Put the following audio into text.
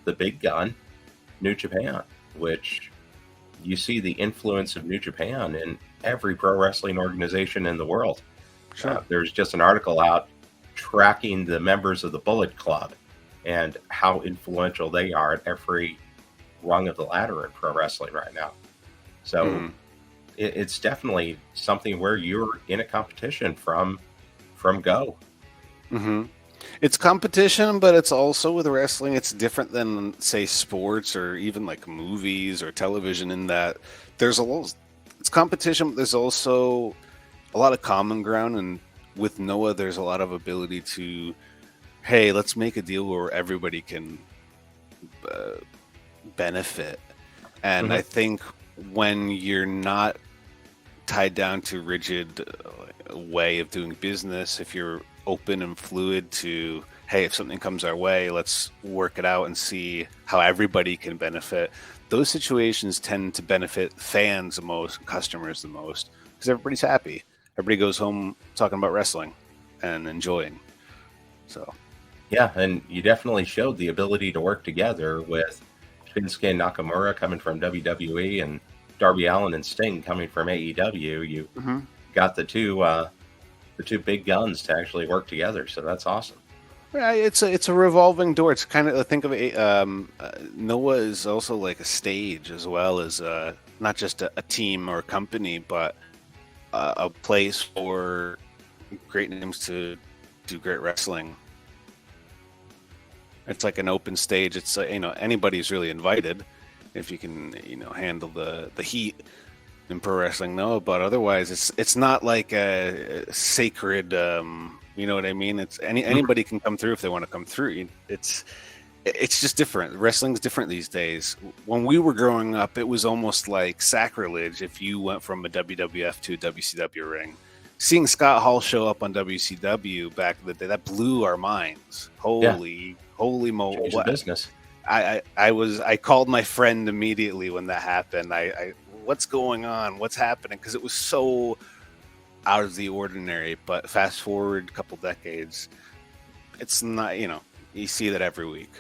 the big gun, New Japan, which you see the influence of New Japan in every pro wrestling organization in the world. Sure. There's just an article out tracking the members of the Bullet Club and how influential they are at every rung of the ladder in pro wrestling right now. So it's definitely something where you're in a competition from go. Mm-hmm. It's competition, but it's also with wrestling. It's different than, say, sports or even like movies or television in that there's it's competition, but there's also a lot of common ground. And with Noah, there's a lot of ability to, hey, let's make a deal where everybody can benefit. And I think when you're not tied down to rigid way of doing business, if you're open and fluid to, hey, if something comes our way, let's work it out and see how everybody can benefit. Those situations tend to benefit fans the most, customers the most, because everybody's happy. Everybody goes home talking about wrestling and enjoying. So, yeah, and you definitely showed the ability to work together with Shinsuke Nakamura coming from WWE and Darby Allin and Sting coming from AEW. You got the two big guns to actually work together, so that's awesome. Yeah, it's a revolving door. It's kind of, I think of it. Noah is also like a stage as well as not just a team or a company, but a place for great names to do great wrestling. It's like an open stage. It's anybody's really invited if you can handle the heat in pro wrestling. No, but otherwise it's not like a sacred. You know what I mean? It's anybody can come through if they want to come through. It's just different. Wrestling's different these days. When we were growing up, it was almost like sacrilege if you went from a WWF to a WCW ring. Seeing Scott Hall show up on WCW back in the day, that blew our minds. Holy moly! Change the business. I called my friend immediately when that happened. I what's going on? What's happening? Because it was so out of the ordinary. But fast forward a couple decades, it's not. You see that every week.